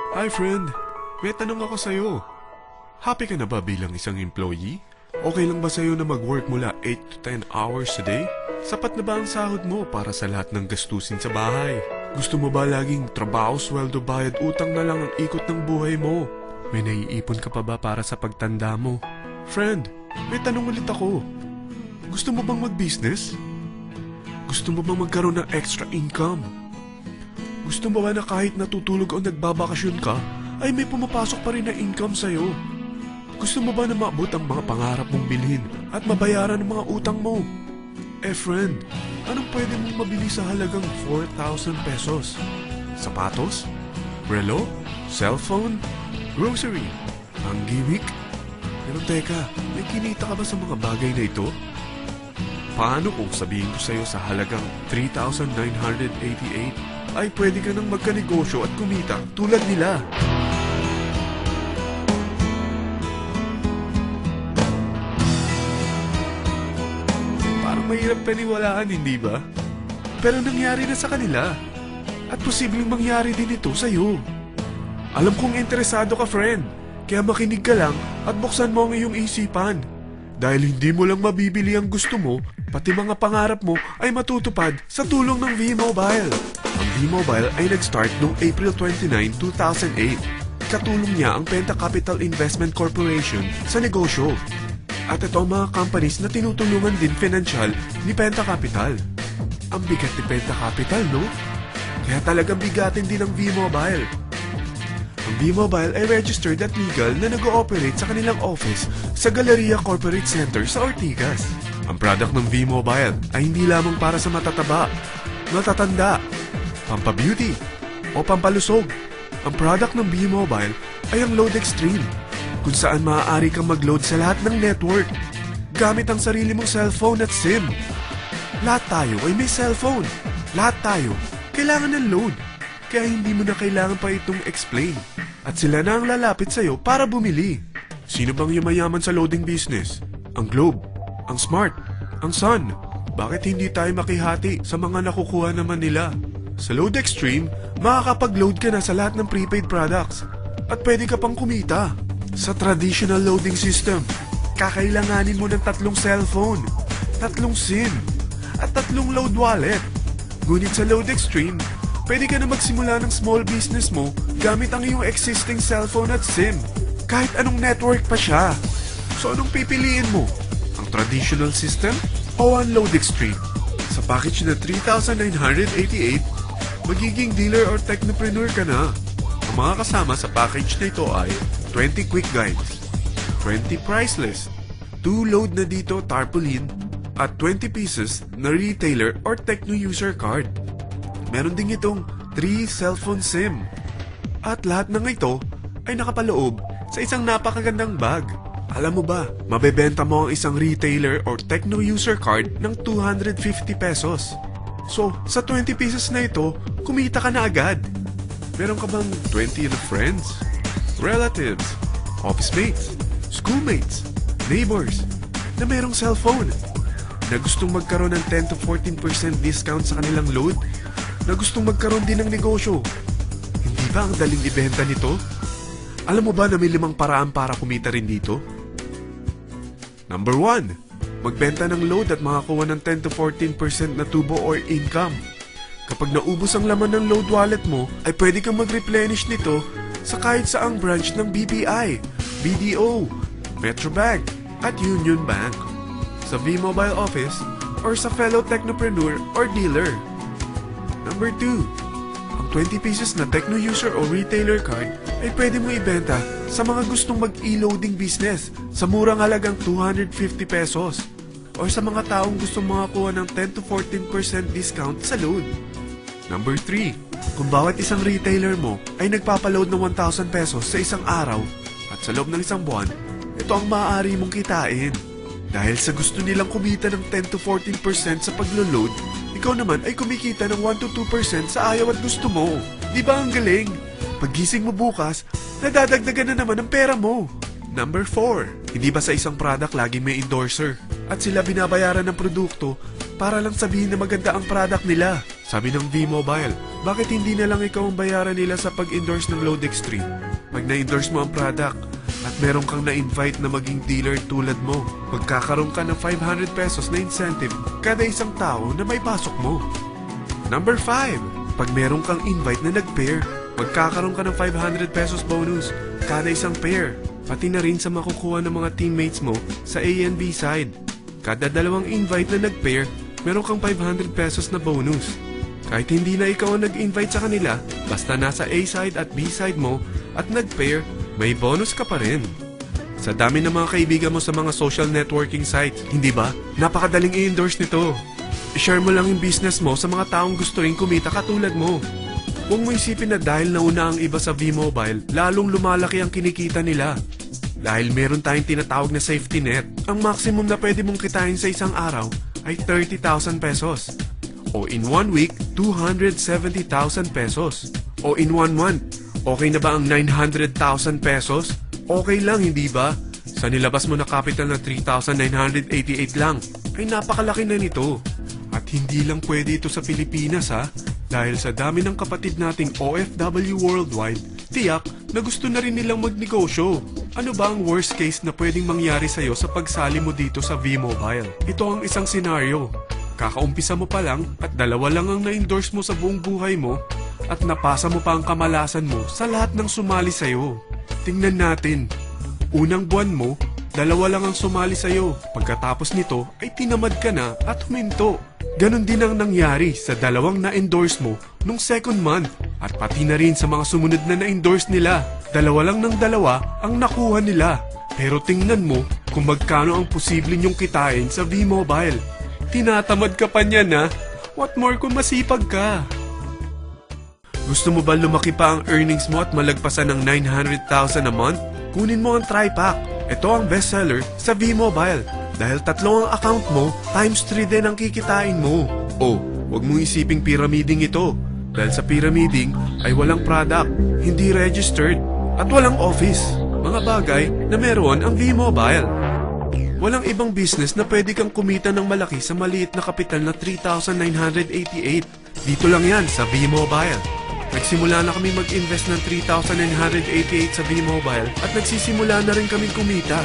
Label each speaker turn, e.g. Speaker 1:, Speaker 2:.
Speaker 1: Hi friend, may tanong ako sa'yo. Happy ka na ba bilang isang employee? Okay lang ba sa'yo na mag-work mula 8 to 10 hours a day? Sapat na ba ang sahod mo para sa lahat ng gastusin sa bahay? Gusto mo ba laging trabaho, sweldo, bayad, utang na lang ang ikot ng buhay mo? May naiipon ka pa ba para sa pagtanda mo? Friend, may tanong ulit ako. Gusto mo bang mag-business? Gusto mo bang magkaroon ng extra income? Gusto mo ba na kahit natutulog o nagbabakasyon ka, ay may pumapasok pa rin na income sa'yo? Gusto mo ba na maabot ang mga pangarap mong bilhin at mabayaran ang mga utang mo? Friend, anong pwede mong mabili sa halagang 4,000 pesos? Sapatos? Relo? Cellphone? Grocery? Ang gimmick? Pero teka, may kinita ka ba sa mga bagay na ito? Paano kung sabihin ko sa'yo sa halagang 3,988 ay pwede ka nang magkanegosyo at kumita tulad nila? Parang mahirap paniwalaan, hindi ba? Pero nangyari na sa kanila. At posibleng mangyari din ito sa'yo. Alam kong interesado ka, friend. Kaya makinig ka lang at buksan mo ang iyong isipan. Dahil hindi mo lang mabibili ang gusto mo, pati mga pangarap mo ay matutupad sa tulong ng V-Mobile. Ang V-Mobile ay nag-start noong April 29, 2008. Katulong niya ang Penta Capital Investment Corporation sa negosyo. At ito ang mga companies na tinutulungan din financial ni Penta Capital. Ang bigat ni Penta Capital, no? Kaya talagang bigatin din ang V-Mobile. Ang V-Mobile ay registered at legal na nag-ooperate sa kanilang office sa Galleria Corporate Center sa Ortigas. Ang product ng V-Mobile ay hindi lamang para sa matataba, matatanda, pampabeauty, o pampalusog. Ang product ng V-Mobile ay ang Load Extreme, kung saan maaari kang mag-load sa lahat ng network gamit ang sarili mong cellphone at SIM. Lahat tayo ay may cellphone. Lahat tayo kailangan ng load. Kaya hindi mo na kailangan pa itong explain. At sila na ang lalapit sa'yo para bumili. Sino bang yumayaman sa loading business? Ang Globe, ang Smart, ang Sun. Bakit hindi tayo makihati sa mga nakukuha naman nila? Sa Load Extreme, makakapag-load ka na sa lahat ng prepaid products. At pwede ka pang kumita. Sa traditional loading system, kakailanganin mo ng 3 cellphone, 3 SIM, at 3 load wallet. Ngunit sa Load Extreme, pwede ka na magsimula ng small business mo gamit ang iyong existing cellphone at SIM. Kahit anong network pa siya. So anong pipiliin mo? Ang traditional system o ang Load Extreme? Sa package na 3,988, magiging dealer or technopreneur ka na. Ang mga kasama sa package na ito ay 20 quick guides, 20 price list, 2 load na dito tarpaulin, at 20 pieces na retailer or techno user card. Meron din itong 3 cellphone SIM. At lahat ng ito ay nakapaloob sa isang napakagandang bag. Alam mo ba, mabebenta mo ang isang retailer or techno user card ng 250 pesos. So, sa 20 pieces na ito, kumita ka na agad. Meron ka bang 20 na friends, relatives, office mates, schoolmates, neighbors na merong cellphone? Na gustong magkaroon ng 10 to 14% discount sa kanilang load? Na gustong magkaroon din ng negosyo? Hindi ba ang daling ibenta nito? Alam mo ba na may 5 paraan para kumita rin dito? Number 1, magbenta ng load at makakuha ng 10 to 14% na tubo or income. Kapag naubos ang laman ng load wallet mo, ay pwede kang mag-replenish nito sa kahit saang branch ng BPI, BDO, Metrobank, at Union Bank, sa V-Mobile office, or sa fellow technopreneur or dealer. Number 2, ang 20 pieces na techno user o retailer card ay pwede mo ibenta sa mga gustong mag-e-loading business sa murang halagang 250 pesos or sa mga taong gustong makakuha ng 10 to 14% discount sa load. Number 3, kung bawat isang retailer mo ay nagpapaload ng 1,000 pesos sa isang araw at sa loob ng isang buwan, ito ang maaari mong kitain. Dahil sa gusto nilang kumita ng 10 to 14% sa paglo-load, ikaw naman ay kumikita ng 1 to 2% sa ayaw at gusto mo. Di ba ang galing? Paggising mo bukas, nadadagdagan na naman ang pera mo. Number 4, hindi ba sa isang product laging may endorser? At sila binabayaran ng produkto para lang sabihin na maganda ang product nila. Sabi ng V-Mobile, bakit hindi na lang ikaw ang bayaran nila sa pag-endorse ng Load Extreme? Pag na-endorse mo ang product at meron kang na-invite na maging dealer tulad mo, magkakaroon ka ng 500 pesos na incentive kada isang tao na may pasok mo. Number 5. Pag meron kang invite na nag-pair, magkakaroon ka ng 500 pesos bonus kada isang pair, pati na rin sa makukuha ng mga teammates mo sa A and B side. Kada dalawang invite na nag-pair, meron kang 500 pesos na bonus. Kahit hindi na ikaw ang nag-invite sa kanila, basta nasa A side at B side mo at nag-pair, may bonus ka pa rin. Sa dami ng mga kaibigan mo sa mga social networking sites, hindi ba? Napakadaling i-endorse nito. I-share mo lang yung business mo sa mga taong gusto rin kumita katulad mo. Huwag mo isipin na dahil nauna ang iba sa V-Mobile, lalong lumalaki ang kinikita nila. Dahil meron tayong tinatawag na safety net, ang maximum na pwede mong kitain sa isang araw ay 30,000 pesos. O in 1 week, 270,000 pesos. O in 1 month, okay na ba ang 900,000 pesos? Okay lang, hindi ba? Sa nilabas mo na capital na 3,988 lang, ay napakalaki na nito. At hindi lang pwede ito sa Pilipinas ha, dahil sa dami ng kapatid nating OFW worldwide, tiyak na gusto na rin nilang magnegosyo. Ano ba ang worst case na pwedeng mangyari sa'yo sa pagsali mo dito sa V-Mobile? Ito ang isang senaryo. Kakaumpisa mo pa lang at dalawa lang ang na-endorse mo sa buong buhay mo at napasa mo pa ang kamalasan mo sa lahat ng sumali sa'yo. Tingnan natin. Unang buwan mo, dalawa lang ang sumali sa'yo. Pagkatapos nito ay tinamad ka na at huminto. Ganon din ang nangyari sa dalawang na-endorse mo nung second month at pati na rin sa mga sumunod na na-endorse nila. Dalawa lang ng dalawa ang nakuha nila. Pero tingnan mo kung magkano ang posible nyong kitain sa V-Mobile. Tinatamad ka pa niyan ha? What more kung masipag ka? Gusto mo ba lumaki pa ang earnings mo at malagpasan ng 900,000 a month? Kunin mo ang TriPack. Ito ang bestseller sa V-Mobile. Dahil 3 ang account mo, times 3 din ang kikitain mo. Oh, wag mong isiping pyramiding ito. Dahil sa pyramiding ay walang product, hindi registered, at walang office. Mga bagay na meron ang V-Mobile. Walang ibang business na pwede kang kumita ng malaki sa maliit na kapital na 3,988. Dito lang yan sa V-Mobile. Nagsimula na kami mag-invest ng 3,988 sa V-Mobile at nagsisimula na rin kaming kumita.